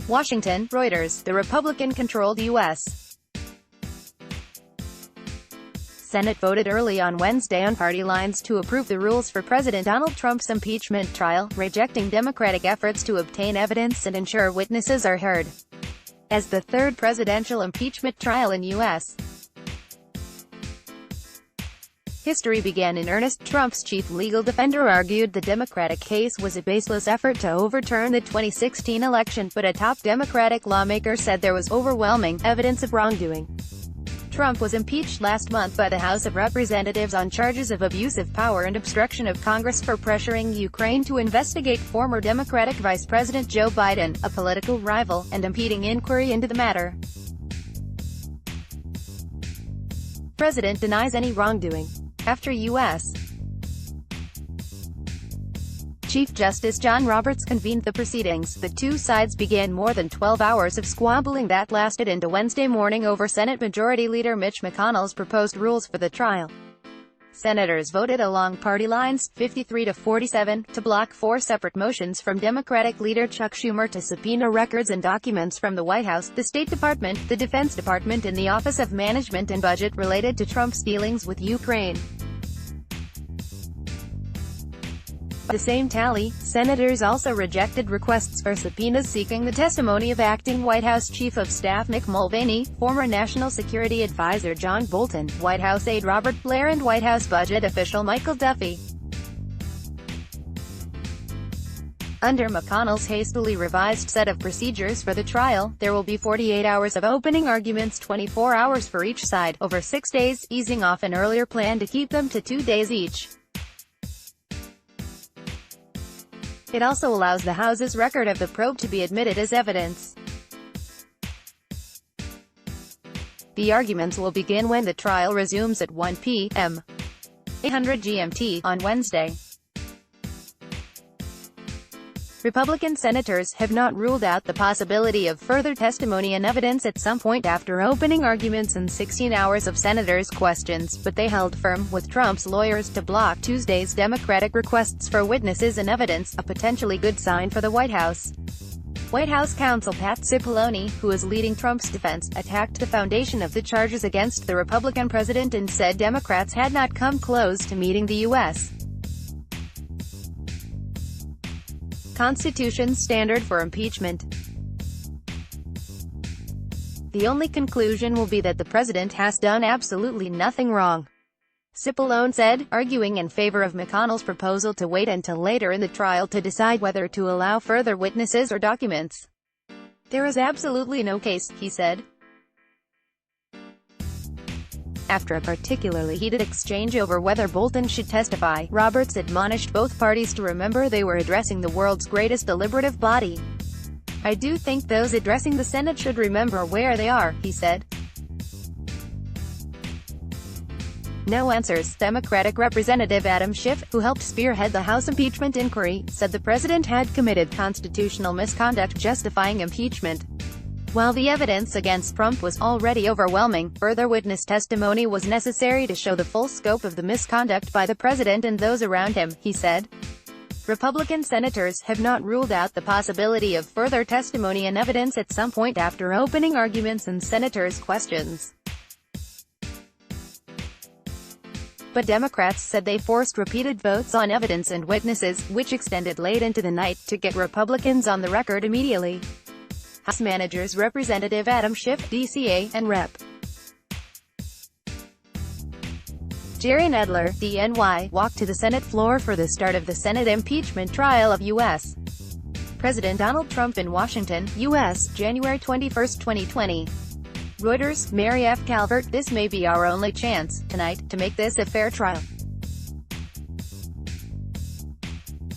Washington, Reuters, the Republican-controlled U.S. Senate voted early on Wednesday on party lines to approve the rules for President Donald Trump's impeachment trial, rejecting Democratic efforts to obtain evidence and ensure witnesses are heard. As the third presidential impeachment trial in U.S. history began in earnest, Trump's chief legal defender argued the Democratic case was a baseless effort to overturn the 2016 election, but a top Democratic lawmaker said there was overwhelming evidence of wrongdoing. Trump was impeached last month by the House of Representatives on charges of abuse of power and obstruction of Congress for pressuring Ukraine to investigate former Democratic Vice President Joe Biden, a political rival, and impeding inquiry into the matter. The president denies any wrongdoing. After U.S. Chief Justice John Roberts convened the proceedings, the two sides began more than 12 hours of squabbling that lasted into Wednesday morning over Senate Majority Leader Mitch McConnell's proposed rules for the trial. Senators voted along party lines, 53-47, to block four separate motions from Democratic leader Chuck Schumer to subpoena records and documents from the White House, the State Department, the Defense Department and the Office of Management and Budget related to Trump's dealings with Ukraine. By the same tally, senators also rejected requests for subpoenas seeking the testimony of acting White House Chief of Staff Mick Mulvaney, former National Security Advisor John Bolton, White House aide Robert Blair and White House budget official Michael Duffy. Under McConnell's hastily revised set of procedures for the trial, there will be 48 hours of opening arguments, 24 hours for each side, over 6 days, easing off an earlier plan to keep them to 2 days each. It also allows the House's record of the probe to be admitted as evidence. The arguments will begin when the trial resumes at 1 p.m. 800 GMT on Wednesday. Republican senators have not ruled out the possibility of further testimony and evidence at some point after opening arguments and 16 hours of senators' questions, but they held firm with Trump's lawyers to block Tuesday's Democratic requests for witnesses and evidence, a potentially good sign for the White House. White House counsel Pat Cipollone, who is leading Trump's defense, attacked the foundation of the charges against the Republican president and said Democrats had not come close to meeting the U.S. Constitution's standard for impeachment. The only conclusion will be that the president has done absolutely nothing wrong, Cipollone said, arguing in favor of McConnell's proposal to wait until later in the trial to decide whether to allow further witnesses or documents. There is absolutely no case, he said. After a particularly heated exchange over whether Bolton should testify, Roberts admonished both parties to remember they were addressing the world's greatest deliberative body. I do think those addressing the Senate should remember where they are, he said. No answers. Democratic Representative Adam Schiff, who helped spearhead the House impeachment inquiry, said the president had committed constitutional misconduct justifying impeachment. While the evidence against Trump was already overwhelming, further witness testimony was necessary to show the full scope of the misconduct by the president and those around him, he said. Republican senators have not ruled out the possibility of further testimony and evidence at some point after opening arguments and senators' questions. But Democrats said they forced repeated votes on evidence and witnesses, which extended late into the night, to get Republicans on the record immediately. House Managers Representative Adam Schiff, DCA, and Rep. Jerry Nadler, DNY, walked to the Senate floor for the start of the Senate impeachment trial of U.S. President Donald Trump in Washington, U.S., January 21, 2020. Reuters, Mary F. Calvert, this may be our only chance, tonight, to make this a fair trial.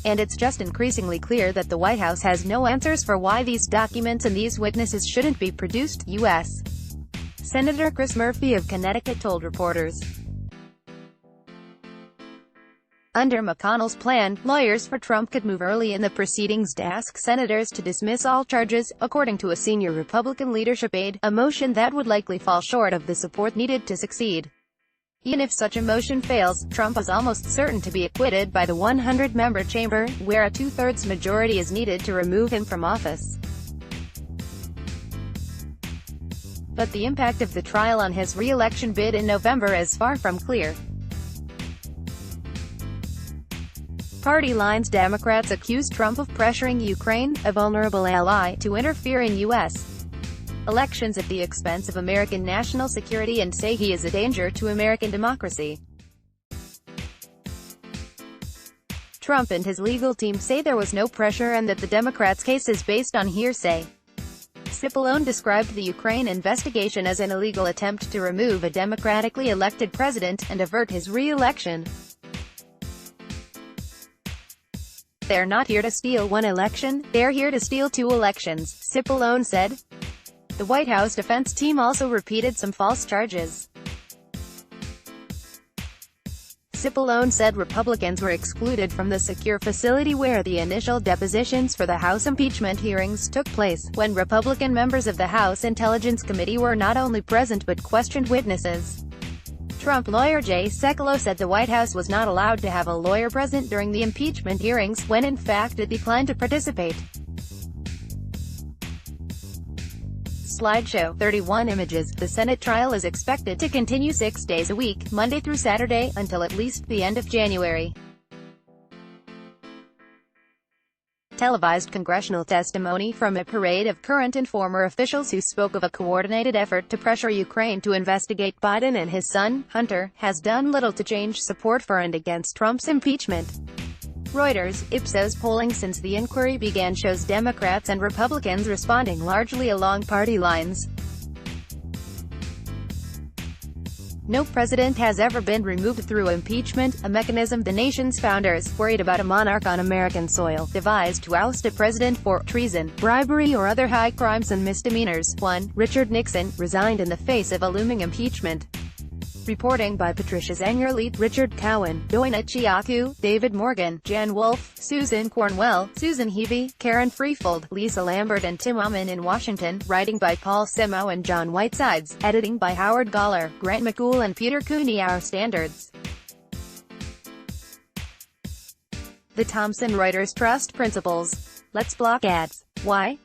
And it's just increasingly clear that the White House has no answers for why these documents and these witnesses shouldn't be produced, U.S. Senator Chris Murphy of Connecticut told reporters. Under McConnell's plan, lawyers for Trump could move early in the proceedings to ask senators to dismiss all charges, according to a senior Republican leadership aide, a motion that would likely fall short of the support needed to succeed. Even if such a motion fails, Trump is almost certain to be acquitted by the 100-member chamber, where a two-thirds majority is needed to remove him from office. but the impact of the trial on his re-election bid in November is far from clear. Party lines: Democrats accuse Trump of pressuring Ukraine, a vulnerable ally, to interfere in U.S. elections at the expense of American national security and say he is a danger to American democracy. Trump and his legal team say there was no pressure and that the Democrats' case is based on hearsay. Cipollone described the Ukraine investigation as an illegal attempt to remove a democratically elected president and avert his re-election. "They're not here to steal one election, they're here to steal two elections," Cipollone said. The White House defense team also repeated some false charges. Cipollone said Republicans were excluded from the secure facility where the initial depositions for the House impeachment hearings took place, when Republican members of the House Intelligence Committee were not only present but questioned witnesses. Trump lawyer Jay Sekulow said the White House was not allowed to have a lawyer present during the impeachment hearings, when in fact it declined to participate. Slideshow, 31 images. The Senate trial is expected to continue 6 days a week, Monday through Saturday, until at least the end of January. Televised congressional testimony from a parade of current and former officials who spoke of a coordinated effort to pressure Ukraine to investigate Biden and his son, Hunter, has done little to change support for and against Trump's impeachment. Reuters, Ipsos polling since the inquiry began shows Democrats and Republicans responding largely along party lines. No president has ever been removed through impeachment, a mechanism the nation's founders, worried about a monarch on American soil, devised to oust a president for treason, bribery or other high crimes and misdemeanors. 1. Richard Nixon, resigned in the face of a looming impeachment. Reporting by Patricia Zengerle, Richard Cowan, Doina Chiaku, David Morgan, Jan Wolfe, Susan Cornwell, Susan Heavey, Karen Freefold, Lisa Lambert and Tim Ullman in Washington. Writing by Paul Simo and John Whitesides. Editing by Howard Galler, Grant McCool and Peter Cooney. Our Standards. The Thomson Reuters Trust Principles. Let's block ads. Why?